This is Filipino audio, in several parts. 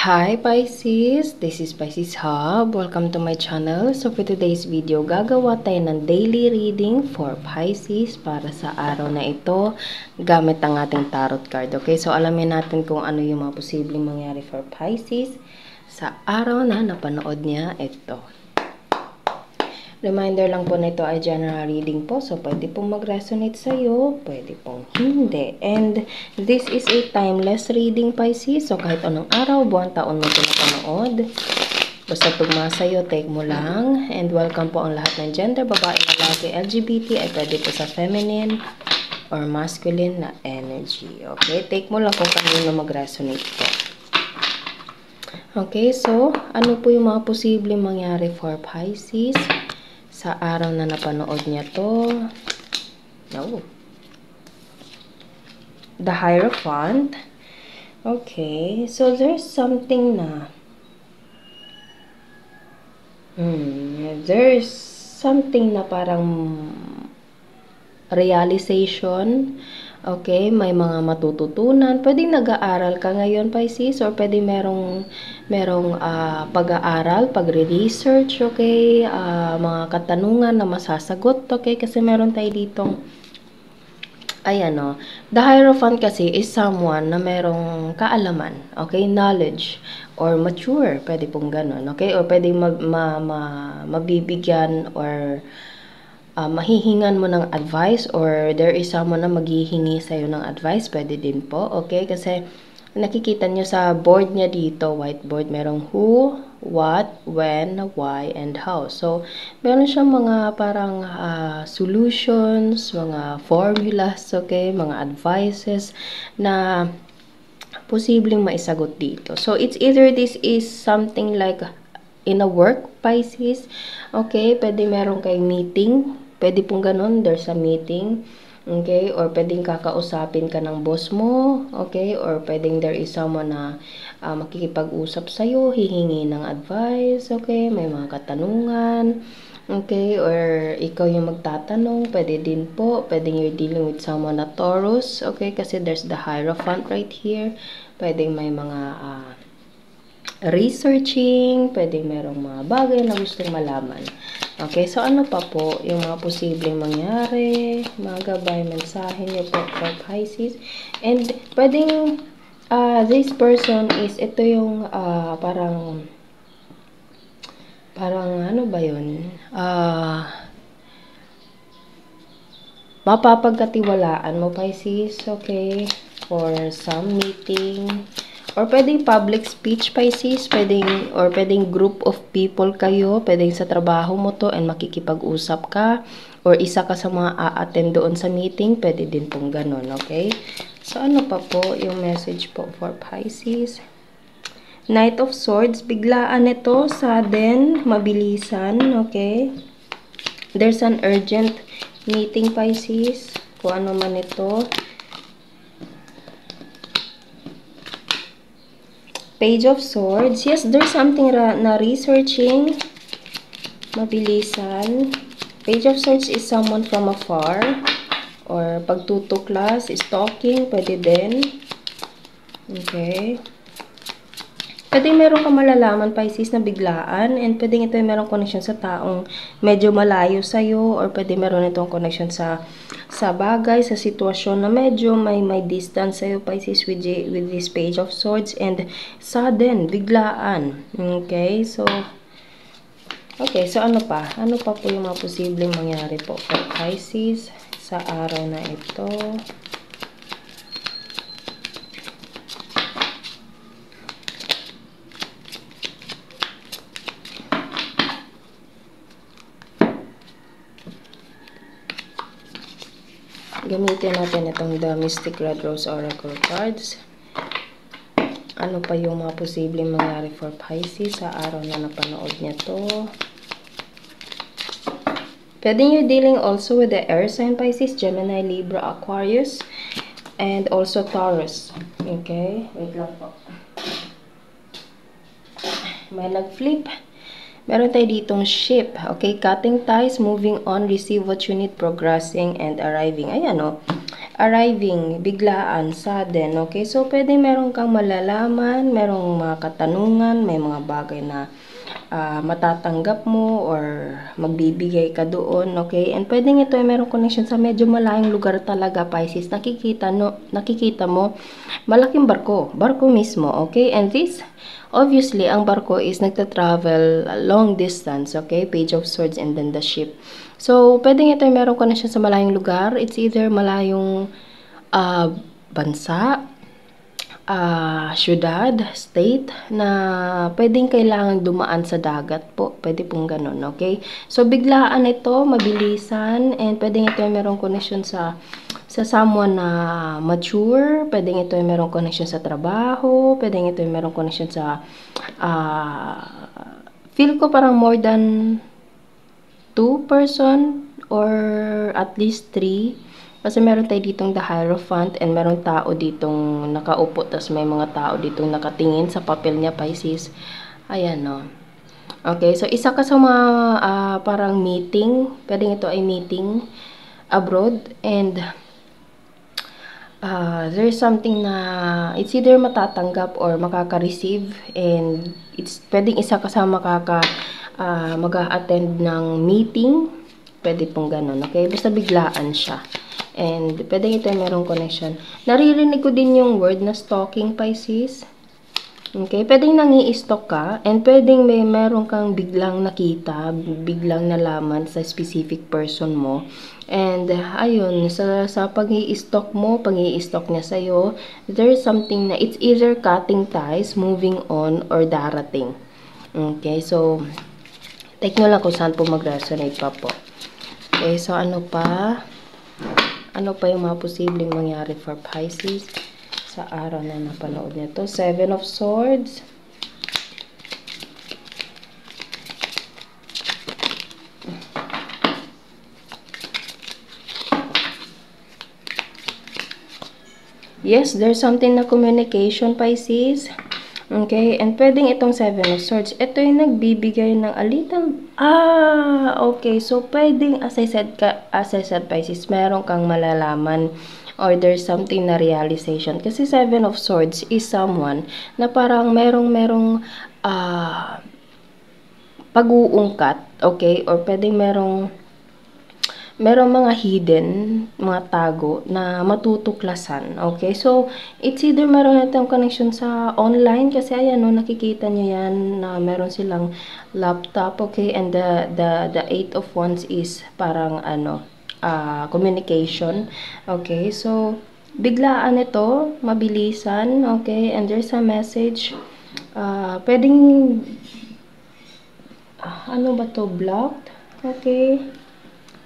Hi Pisces! This is Pisces Hub. Welcome to my channel. So for today's video, gagawa tayo ng daily reading for Pisces para sa araw na ito gamit ang ating tarot card. Okay, so alamin natin kung ano yung mga posibleng mangyari for Pisces sa araw na napanood niya ito. Reminder lang po na ito ay general reading po. So, pwede pong mag-resonate sa'yo, pwede pong hindi. And this is a timeless reading, Pisces. So, kahit anong araw, buwan, taon mo ito napanood. Basta tugma sa'yo, take mo lang. And welcome po ang lahat ng gender, babae, lalaki, LGBT, ay pwede po sa feminine or masculine na energy. Okay? Take mo lang kung kanino mag-resonate po. Okay, so, ano po yung mga posibleng mangyari for Pisces sa araw na napanood niya to? No. The Hierophant. Okay. So, there's something na there's something na parang realization. Okay, may mga matututunan. Pwedeng nag-aaral ka ngayon, Pisces, or pwedeng merong pag-aaral, pagre-research, okay, mga katanungan na masasagot, okay, kasi meron tayo ditong, the Hierophant kasi is someone na merong kaalaman, okay, knowledge, or mature, pwede pong ganun, okay, or pwedeng mabibigyan, or mahihingan mo ng advice, or there is someone na maghihingi sa'yo ng advice, pwede din po, okay? Kasi nakikita nyo sa board niya dito, whiteboard, merong who, what, when, why, and how. So, meron siyang mga parang solutions, mga formulas, okay? Mga advices na posibleng maisagot dito. So, it's either this is something like in a work, Pisces, okay? Pwede meron kayong meeting, pwede pong ganun, there's a meeting, okay? Or pwedeng kakausapin ka ng boss mo, okay? Or pwedeng there is someone na makikipag-usap sa'yo, hihingi ng advice, okay? May mga katanungan, okay? Or ikaw yung magtatanong, pwede din po. Pwedeng you're dealing with someone na Taurus, okay? Kasi there's the Hierophant right here. Pwedeng may mga researching, pwedeng merong mga bagay na gustong malaman. Okay, so ano pa po yung mga posibleng mangyari, mga gabay, mensahe niyo po for Pisces. And pwedeng this person is, ito yung parang ano ba yun? Mapapagkatiwalaan mo, Pisces, okay, for some meeting. Or pwedeng public speech, Pisces, pwedeng group of people kayo, pwedeng sa trabaho mo to and makikipag-usap ka, or isa ka sa mga a-attend doon sa meeting, pwede din pong ganun, okay? So, ano pa po yung message po for Pisces? Knight of Swords, biglaan ito, sudden, mabilisan, okay? There's an urgent meeting, Pisces, kung ano man ito. Page of Swords. Yes, there's something na researching. Mabilisan. Page of Swords is someone from afar. Or pagtutuklas, stalking, pwede din. Okay. Pwede meron ka malalaman, Pisces, na biglaan. And pwede ito yung meron connection sa taong medyo malayo sa'yo. Or pwede meron itong connection sa bagay, sa sitwasyon na medyo may distance sa'yo, Pisces, with this Page of Swords. And sudden, biglaan. Okay, so ano pa? Ano pa po yung mga posibleng mangyari po for Pisces sa araw na ito? Gamitin natin itong The Mystic Red Rose Oracle Cards. Ano pa yung mga posibleng mangyari for Pisces sa araw na napanood niya to? Pwede you're dealing also with the air sign, Pisces, Gemini, Libra, Aquarius, and also Taurus. Okay? Wait lang po. May nag-flip. Meron tayo ditong ship. Okay, cutting ties, moving on, receive what you need, progressing, and arriving. Ayan, o. arriving, biglaan, sudden, okay? So, pwede meron kang malalaman, merong mga katanungan, may mga bagay na matatanggap mo or magbibigay ka doon, okay? And pwedeng ito ay merong connection sa medyo malayong lugar talaga, Pisces. Nakikita mo, malaking barko mismo, okay? And this, obviously, ang barko is nagta-travel long distance, okay? Page of Swords and then the ship. So, pwedeng ito ay merong connection sa malayong lugar. It's either malayong bansa, syudad, state, na pwedeng kailangan dumaan sa dagat po. Pwede pong ganun, okay? So, biglaan ito, mabilisan, and pwedeng ito ay merong connection sa someone na mature, pwedeng ito ay merong connection sa trabaho, pwedeng ito ay merong connection sa, feel ko parang more than 2 person or at least 3. Kasi meron tayo ditong the Hierophant and meron tao ditong nakaupo, tapos may mga tao ditong nakatingin sa papel niya, Pisces. Ayan, no. Okay, so isa ka sa mga parang meeting, pwedeng ito ay meeting abroad, and there's something na it's either matatanggap or makaka-receive, and it's pwedeng isa ka sa mag-a-attend ng meeting, pwede pong ganun, okay? Basta biglaan siya. And pwedeng ito ay merong connection. Naririnig ko din yung word na stalking, Pisces. Okay, pwedeng nangi-stalk ka, and pwedeng meron kang biglang nakita, biglang nalaman sa specific person mo. And ayun, sa pag-i-stalk mo, pag-i-stalk niya sa'yo, there's something na it's either cutting ties, moving on, or darating. Okay, so take nyo lang kung saan po mag-resonate pa po. Okay, so ano pa yung mga posibleng mangyari for Pisces sa araw na napanood nito? 7 of Swords. Yes, there's something na communication, Pisces. Okay, and pwedeng itong 7 of Swords, ito yung nagbibigay ng a little, okay, so pwedeng, as I said, Pisces, meron kang malalaman or there's something na realization. Kasi 7 of Swords is someone na parang merong pag-uungkat, okay, or pwedeng merong mga hidden, mga tago na matutuklasan. Okay? So, it's either meron natin connection sa online kasi ayan, no, nakikita nyo yan na meron silang laptop. Okay? And the 8 of Wands is parang communication. Okay? So, biglaan ito, mabilisan. Okay? And there's a message. Pwedeng ano ba to? Blocked? Okay?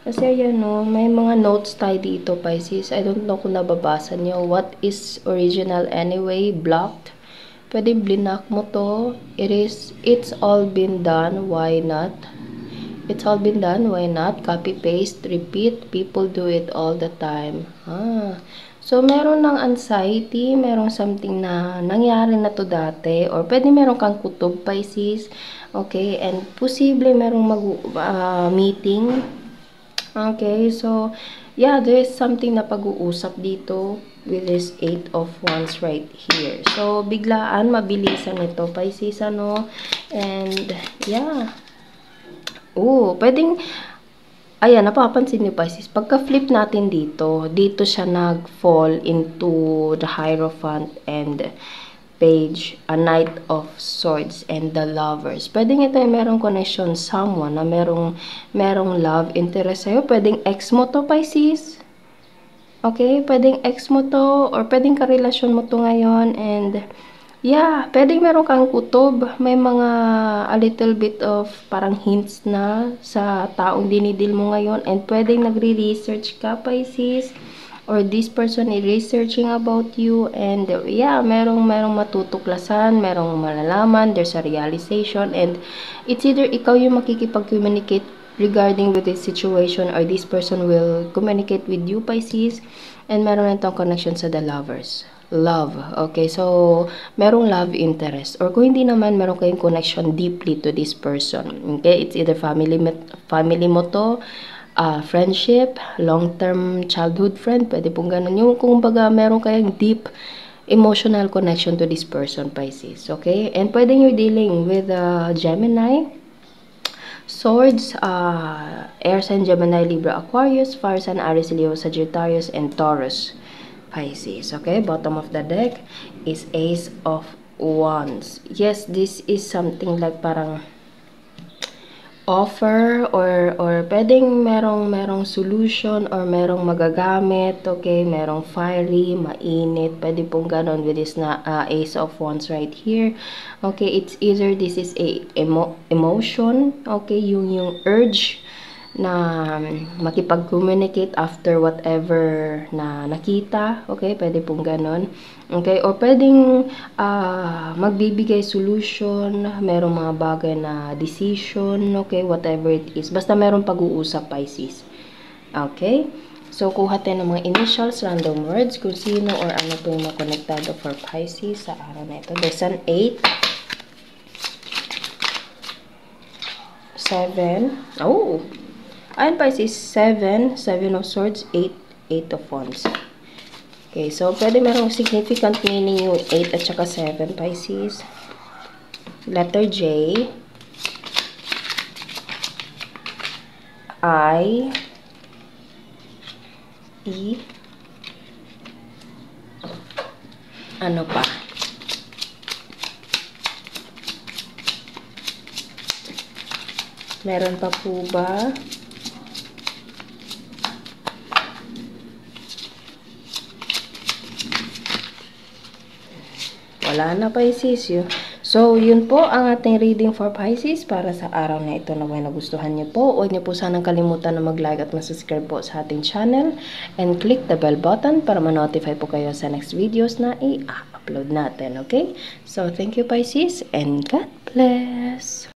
Kasi ayan, no, may mga notes tayo dito, Pisces. I don't know kung nababasa nyo. What is original anyway? Blocked. Pwede blinak mo to. It's all been done. Why not? It's all been done. Why not? Copy, paste, repeat. People do it all the time. So, meron ng anxiety. Merong something na nangyari na to dati. Or pwede meron kang kutob, Pisces. Okay? And posible merong meeting. Okay, so, yeah, there is something na pag-uusap dito with this 8 of Wands right here. So, biglaan, mabilisan ito, Pisces, ano, and, yeah. Pwedeng, ayan, napapansin niyo, Pisces, pagka-flip natin dito siya nag-fall into the Hierophant and Page, a Knight of Swords, and the Lovers. Pwedeng ito ay merong connection, someone na merong love interest sa'yo. Pwedeng ex mo to, Pisces. Okay? Pwedeng ex mo to, or pwedeng karelasyon mo to ngayon, and yeah, pwedeng meron kang kutob. May mga a little bit of parang hints na sa taong dinidil mo ngayon, and pwedeng nagre-research ka, Pisces, or this person is researching about you, and yeah, merong matutuklasan, merong malalaman, there's a realization, and it's either ikaw yung makikipag-communicate regarding with this situation, or this person will communicate with you, Pisces, and meron itong connection sa the Lovers. Love, okay, so merong love interest, or kung hindi naman, meron kayong connection deeply to this person. Okay, it's either family mo to, friendship, long-term childhood friend, pwede pong ganun. Yung kung baga meron kayong deep emotional connection to this person, Pisces. Okay? And pwede you're dealing with Gemini, Swords, Air sign, Gemini, Libra, Aquarius, Fire sign, Aries, Leo, Sagittarius, and Taurus, Pisces. Okay, bottom of the deck is Ace of Wands. Yes, this is something like parang offer or pwedeng merong solution or merong magagamit, okay, merong fiery, mainit, pwede pong ganon with this na Ace of Wands right here. Okay, it's either this is a emotion, okay, yung urge na makipag-communicate after whatever na nakita, okay, pwede pong ganon. Okay, or pwedeng magbibigay solution, merong mga bagay na decision, okay, whatever it is. Basta merong pag-uusap, Pisces. Okay? So, kuha tayo ng mga initials, random words, kung sino or ano po yung makonektado for Pisces sa araw na ito. There's an 8, 7, oh! Ayan, Pisces, 7, 7 of Swords, 8, 8 of Wands. Okay, so pwede merong significant meaning yung 8 at saka 7, Pisces. Letter J, I, E, ano pa? Meron pa po ba? Wala na, Pisces yun. So, yun po ang ating reading for Pisces para sa araw na ito. Naway nagustuhan niyo po. Huwag niyo po sanang kalimutan na mag-like at mag-subscribe po sa ating channel. And click the bell button para ma-notify po kayo sa next videos na i-upload natin. Okay? So, thank you, Pisces, and God bless!